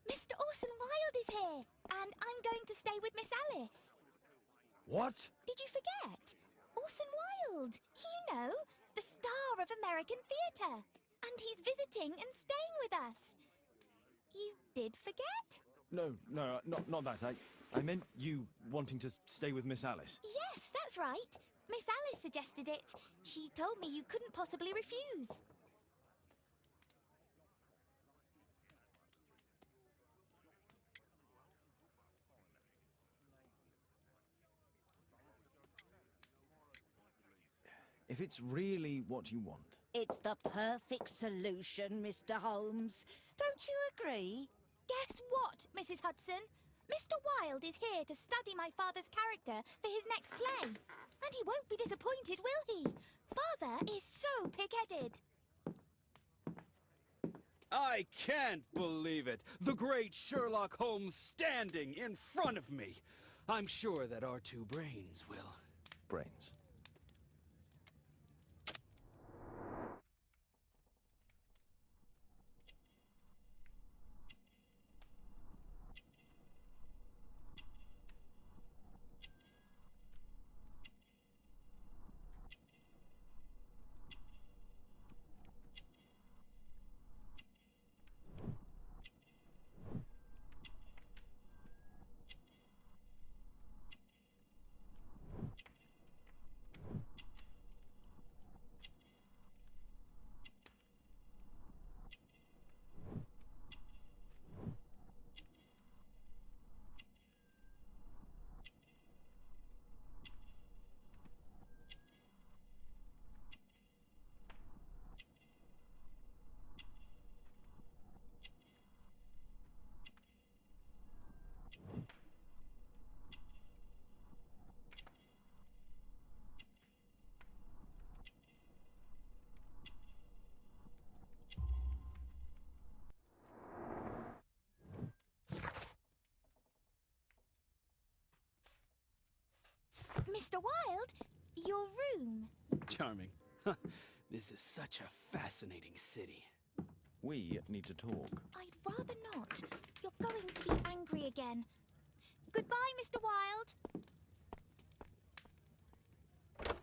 Mr. Orson Wilde is here, and I'm going to stay with Miss Alice. What? Did you forget? Orson Wilde, you know, the star of American theatre. And he's visiting and staying with us. You did forget? No, not that. I meant you wanting to stay with Miss Alice. Yes, that's right. Miss Alice suggested it. She told me you couldn't possibly refuse. If it's really what you want. It's the perfect solution, Mr. Holmes. Don't you agree? Guess what, Mrs. Hudson? Mr. Wilde is here to study my father's character for his next play. And he won't be disappointed, will he? Father is so pig-headed. I can't believe it! The great Sherlock Holmes standing in front of me! I'm sure that our two brains will... Brains. Mr. Wilde, your room. Charming. This is such a fascinating city. We need to talk. I'd rather not. You're going to be angry again. Goodbye, Mr. Wilde.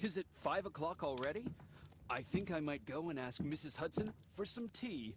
Is it 5 o'clock already? I think I might go and ask Mrs. Hudson for some tea.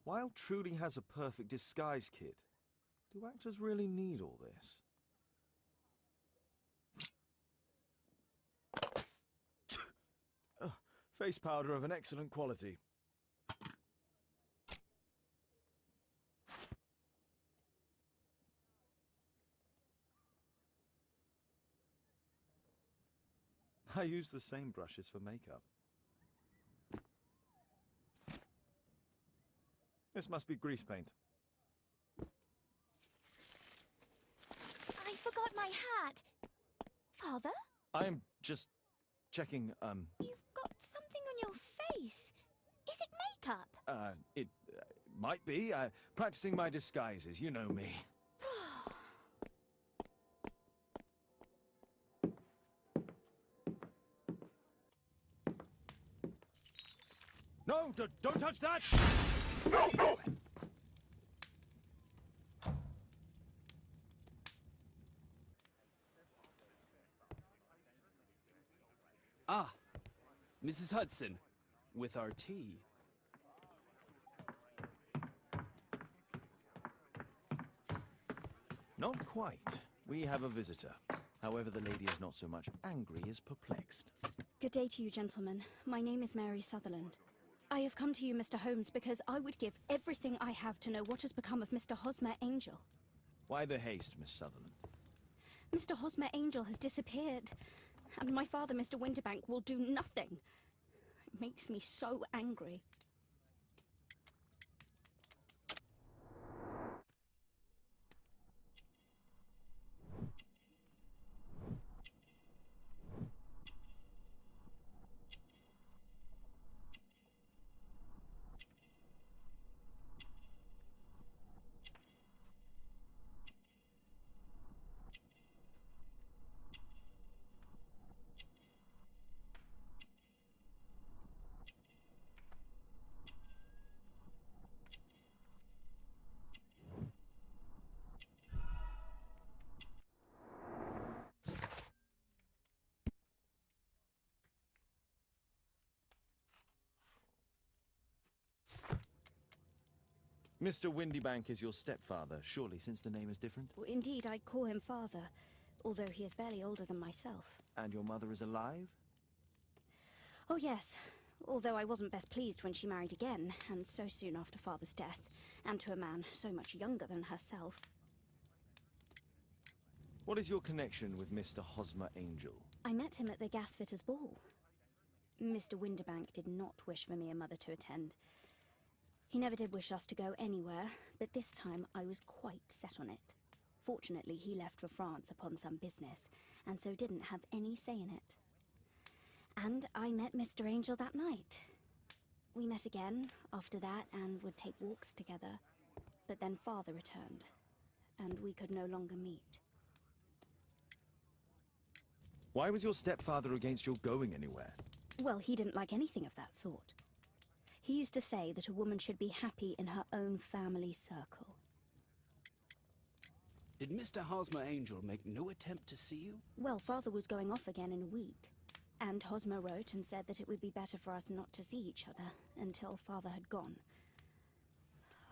Wilde truly has a perfect disguise kit. Do actors really need all this? Face powder of an excellent quality. I use the same brushes for makeup. This must be grease paint. I forgot my hat. Father? I'm just checking, You've got something on your face. Is it makeup? It might be. Practicing my disguises, you know me. No, don't touch that! No! Ah, Mrs. Hudson, with our tea. Not quite. We have a visitor. However, the lady is not so much angry as perplexed. Good day to you, gentlemen. My name is Mary Sutherland. I have come to you, Mr. Holmes, because I would give everything I have to know what has become of Mr. Hosmer Angel. Why the haste, Miss Sutherland? Mr. Hosmer Angel has disappeared, and my father, Mr. Winterbank, will do nothing. It makes me so angry. Mr. Windybank is your stepfather, surely, since the name is different? Well, indeed, I call him father, although he is barely older than myself. And your mother is alive? Oh, yes. Although I wasn't best pleased when she married again, and so soon after father's death, and to a man so much younger than herself. What is your connection with Mr. Hosmer Angel? I met him at the gasfitter's ball. Mr. Winterbank did not wish for me and Mother to attend. He never did wish us to go anywhere, but this time I was quite set on it. Fortunately, he left for France upon some business, and so didn't have any say in it. And I met Mr. Angel that night. We met again after that and would take walks together. But then Father returned, and we could no longer meet. Why was your stepfather against your going anywhere? Well, he didn't like anything of that sort. He used to say that a woman should be happy in her own family circle. Did Mr. Hosmer Angel make no attempt to see you? Well, Father was going off again in a week. And Hosmer wrote and said that it would be better for us not to see each other until Father had gone.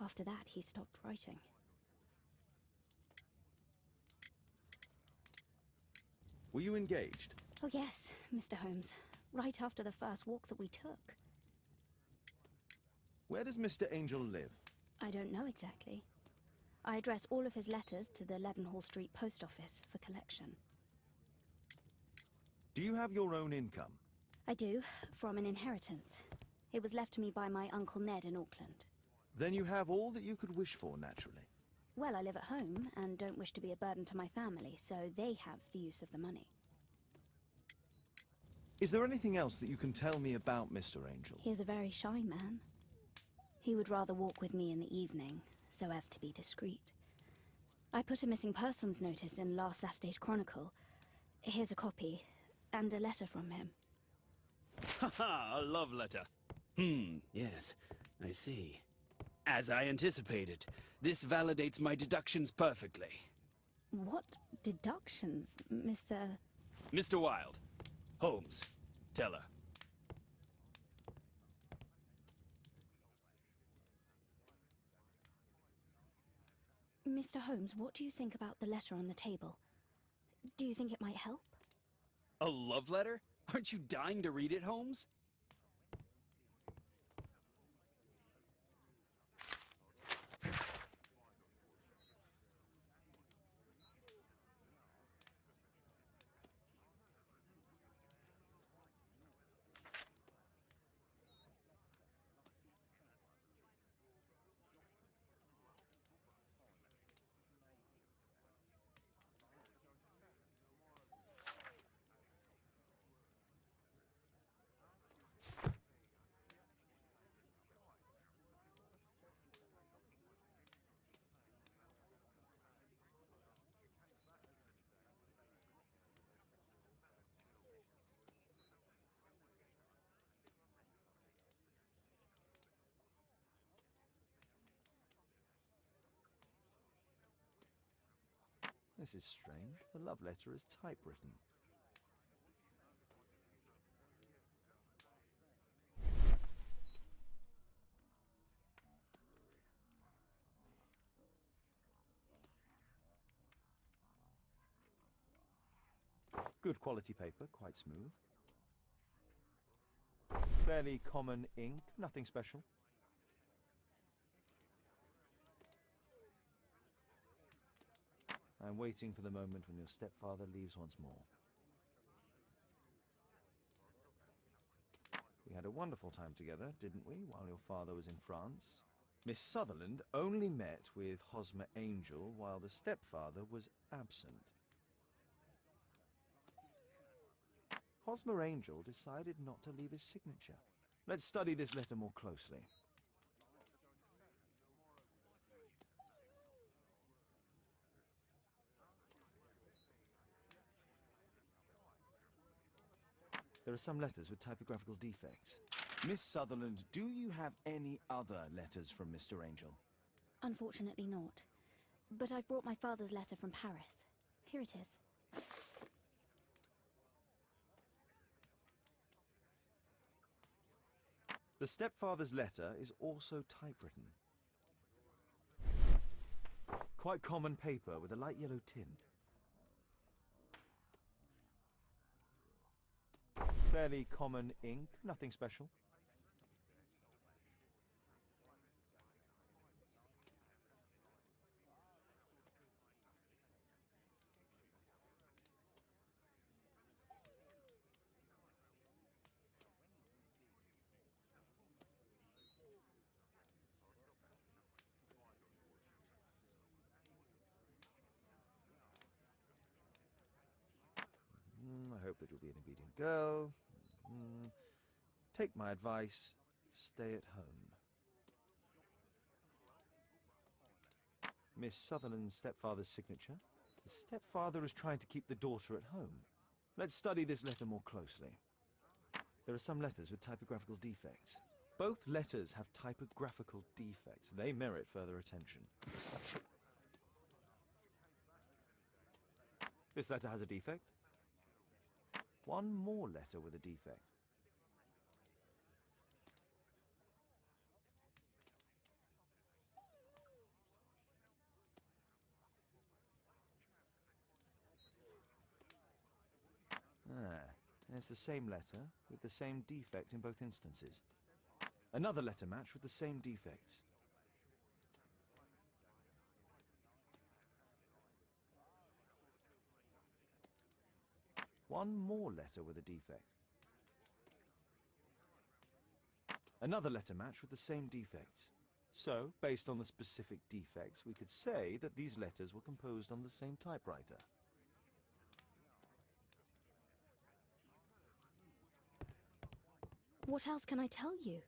After that, he stopped writing. Were you engaged? Oh yes, Mr. Holmes. Right after the first walk that we took. Where does Mr. Angel live? I don't know exactly. I address all of his letters to the Leadenhall Street Post Office for collection. Do you have your own income? I do, from an inheritance. It was left to me by my Uncle Ned in Auckland. Then you have all that you could wish for, naturally. Well, I live at home and don't wish to be a burden to my family, so they have the use of the money. Is there anything else that you can tell me about Mr. Angel? He is a very shy man. He would rather walk with me in the evening, so as to be discreet. I put a missing persons notice in last Saturday's Chronicle. Here's a copy, and a letter from him. Ha-ha, a love letter. Yes, I see. As I anticipated, this validates my deductions perfectly. What deductions, Mr. Mr. Wilde. Holmes, tell her. Mr. Holmes, what do you think about the letter on the table? Do you think it might help? A love letter? Aren't you dying to read it, Holmes? This is strange. The love letter is typewritten. Good quality paper, quite smooth. Fairly common ink, nothing special. I'm waiting for the moment when your stepfather leaves once more. We had a wonderful time together, didn't we, while your father was in France? Miss Sutherland only met with Hosmer Angel while the stepfather was absent. Hosmer Angel decided not to leave his signature. Let's study this letter more closely. There are some letters with typographical defects. Miss Sutherland, do you have any other letters from Mr. Angel? Unfortunately not. But I've brought my father's letter from Paris. Here it is. The stepfather's letter is also typewritten. Quite common paper with a light yellow tint. Fairly common ink, nothing special. I hope that you'll be an obedient girl. Take my advice, stay at home. Miss Sutherland's stepfather's signature. The stepfather is trying to keep the daughter at home. Let's study this letter more closely. There are some letters with typographical defects. Both letters have typographical defects. They merit further attention. This letter has a defect. One more letter with a defect. It's the same letter with the same defect in both instances. Another letter match with the same defects. One more letter with a defect. Another letter match with the same defects. So, based on the specific defects, we could say that these letters were composed on the same typewriter. What else can I tell you?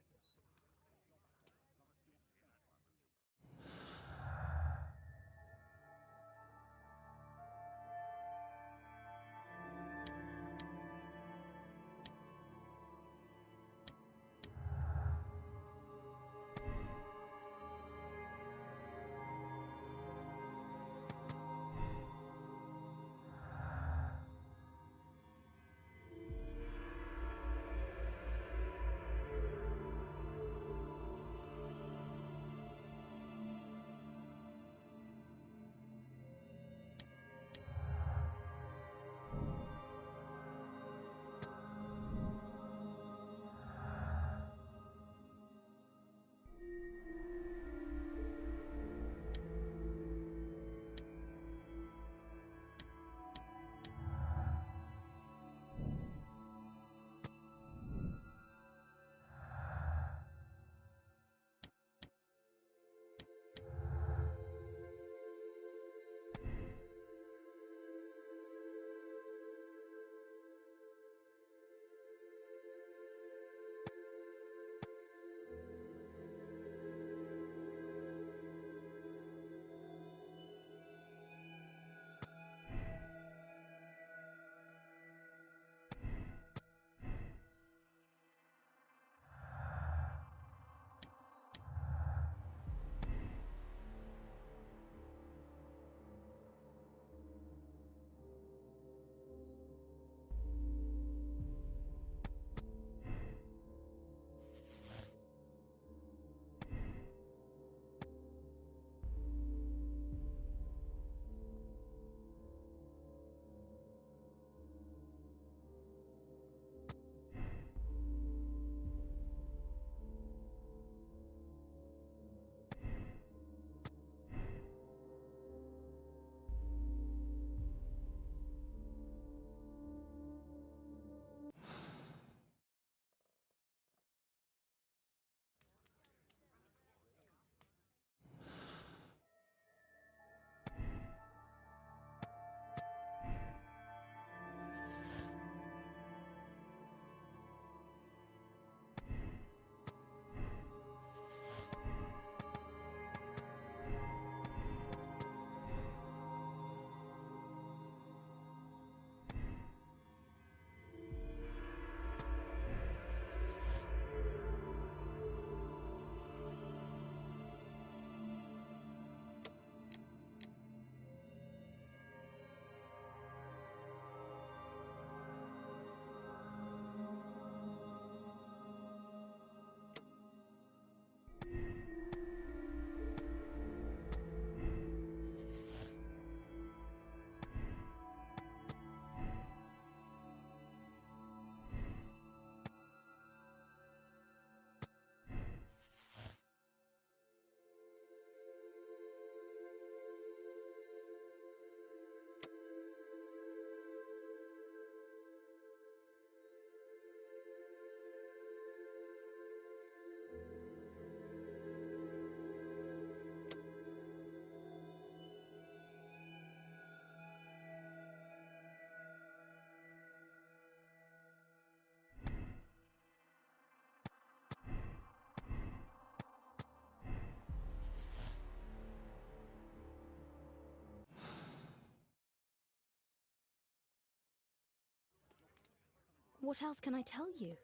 What else can I tell you?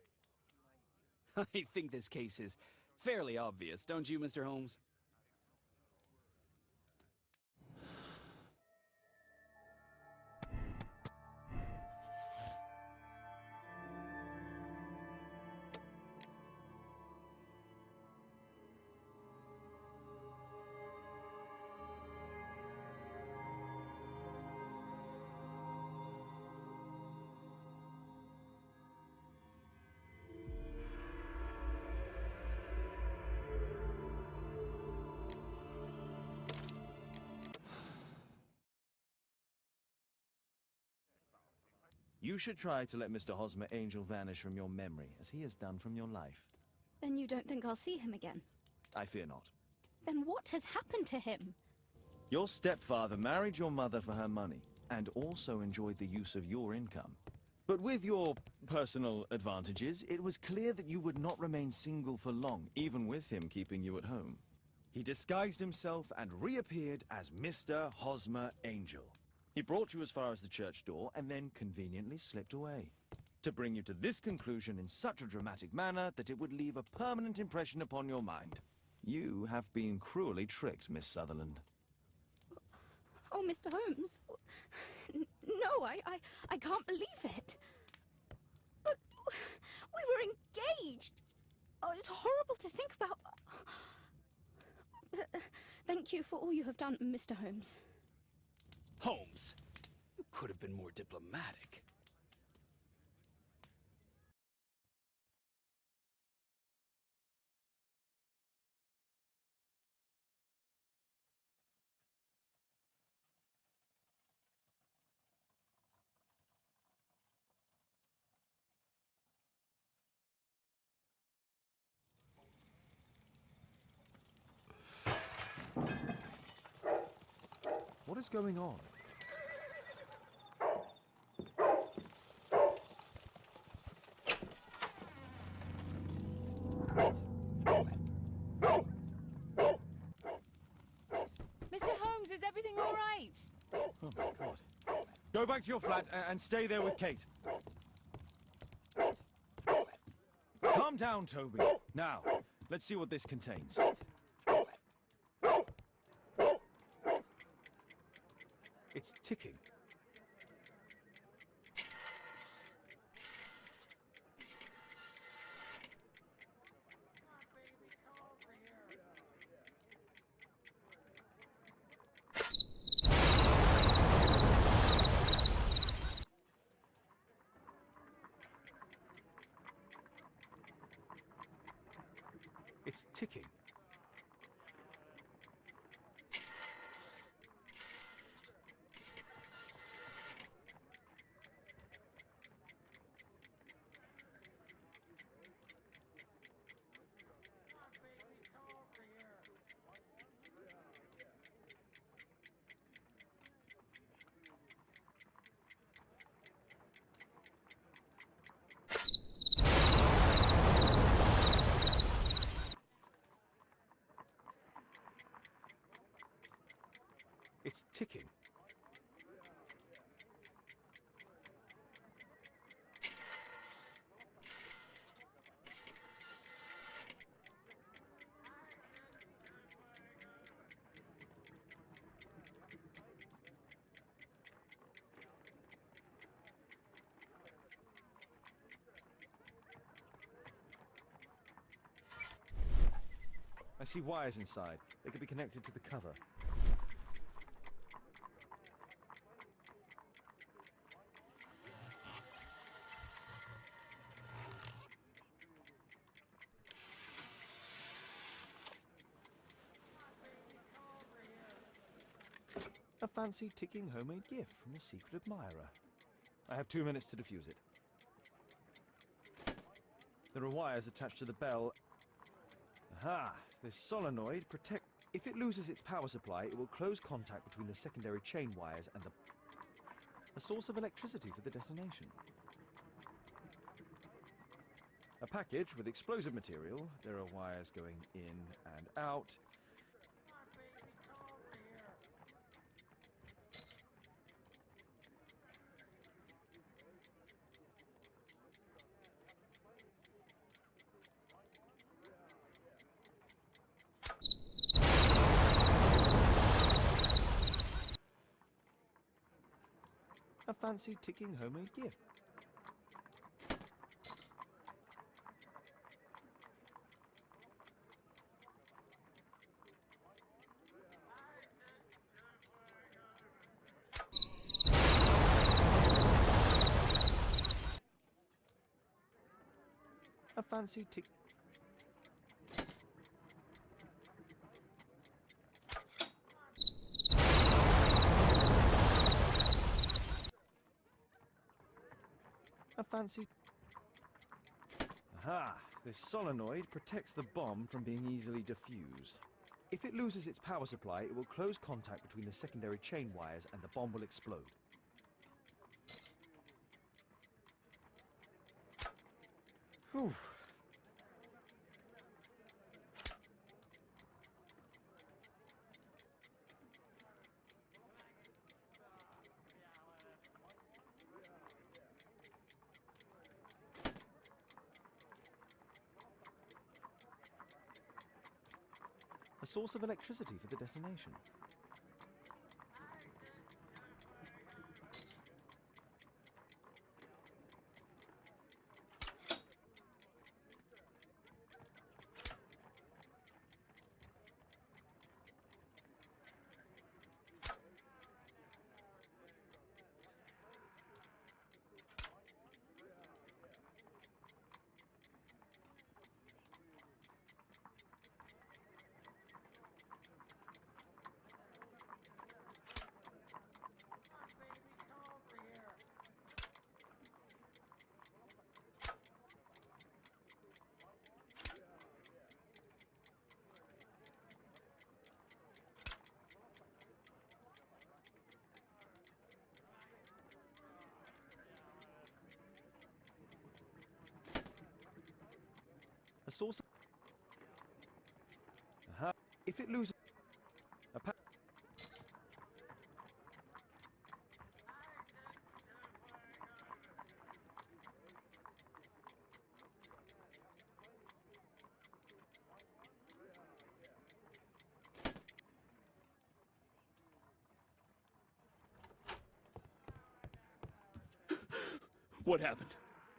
I think this case is fairly obvious, don't you, Mr. Holmes? You should try to let Mr. Hosmer Angel vanish from your memory, as he has done from your life. Then you don't think I'll see him again? I fear not. Then what has happened to him? Your stepfather married your mother for her money, and also enjoyed the use of your income. But with your personal advantages, it was clear that you would not remain single for long, even with him keeping you at home. He disguised himself and reappeared as Mr. Hosmer Angel. He brought you as far as the church door, and then conveniently slipped away. To bring you to this conclusion in such a dramatic manner that it would leave a permanent impression upon your mind. You have been cruelly tricked, Miss Sutherland. Oh, Mr. Holmes. No, I can't believe it. But we were engaged. Oh, it's horrible to think about. Thank you for all you have done, Mr. Holmes. Holmes, you could have been more diplomatic. What is going on? Mr. Holmes, is everything all right? Oh my God. Go back to your flat and stay there with Kate. Calm down, Toby. Now, let's see what this contains. It's ticking. It's ticking. It's ticking. I see wires inside. They could be connected to the cover. A fancy ticking homemade gift from a secret admirer. I have 2 minutes to defuse it. There are wires attached to the bell. Aha! This solenoid if it loses its power supply, it will close contact between the secondary chain wires and a source of electricity for the detonation. A package with explosive material. There are wires going in and out. A fancy ticking homemade gift. A fancy tick. A fancy. Aha! This solenoid protects the bomb from being easily diffused. If it loses its power supply, it will close contact between the secondary chain wires and the bomb will explode. Whew. A source of electricity for the detonation. A source. Aha. If it loses a What happened?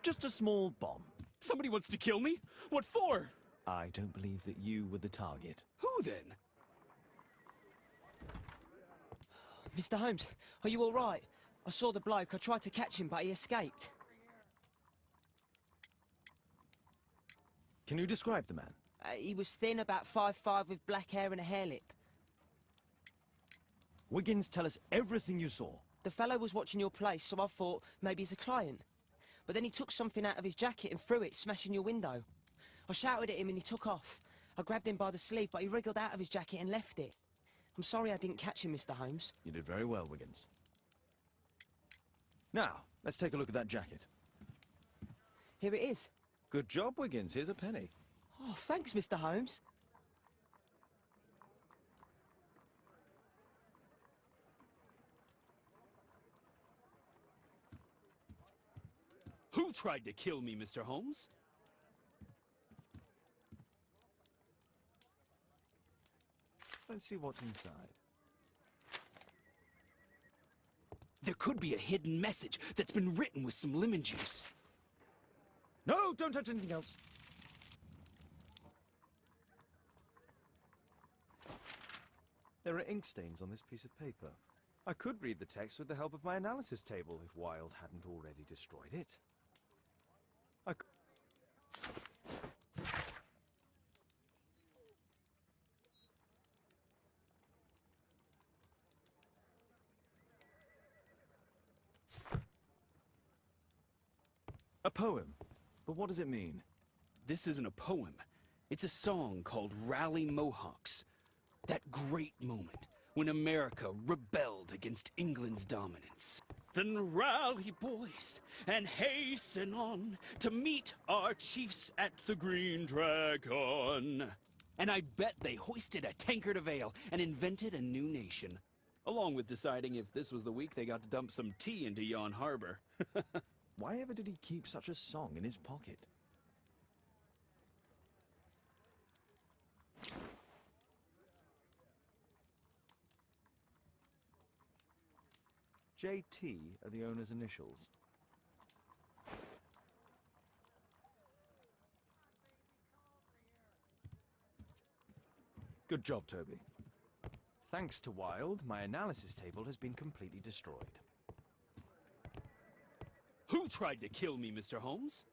just a small bomb. Somebody wants to kill me? What for? I don't believe that you were the target. Who then? Mr. Holmes, are you all right? I saw the bloke. I tried to catch him, but he escaped. Can you describe the man? He was thin, about 5'5", with black hair and a hair lip. Wiggins, tell us everything you saw. The fellow was watching your place, so I thought maybe he's a client. But then he took something out of his jacket and threw it, smashing your window. I shouted at him and he took off. I grabbed him by the sleeve, but he wriggled out of his jacket and left it. I'm sorry I didn't catch him, Mr. Holmes. You did very well, Wiggins. Now, let's take a look at that jacket. Here it is. Good job, Wiggins. Here's a penny. Oh, thanks, Mr. Holmes. Who tried to kill me, Mr. Holmes? Let's see what's inside. There could be a hidden message that's been written with some lemon juice. No, don't touch anything else. There are ink stains on this piece of paper. I could read the text with the help of my analysis table if Wilde hadn't already destroyed it. A poem. But what does it mean? This isn't a poem. It's a song called Rally Mohawks. That great moment when America rebelled against England's dominance. Then rally, boys, and hasten on to meet our chiefs at the Green Dragon. And I bet they hoisted a tankard of ale and invented a new nation. Along with deciding if this was the week they got to dump some tea into yon harbor. Why ever did he keep such a song in his pocket? JT are the owner's initials. Good job, Toby. Thanks to Wilde, my analysis table has been completely destroyed. Who tried to kill me, Mr. Holmes?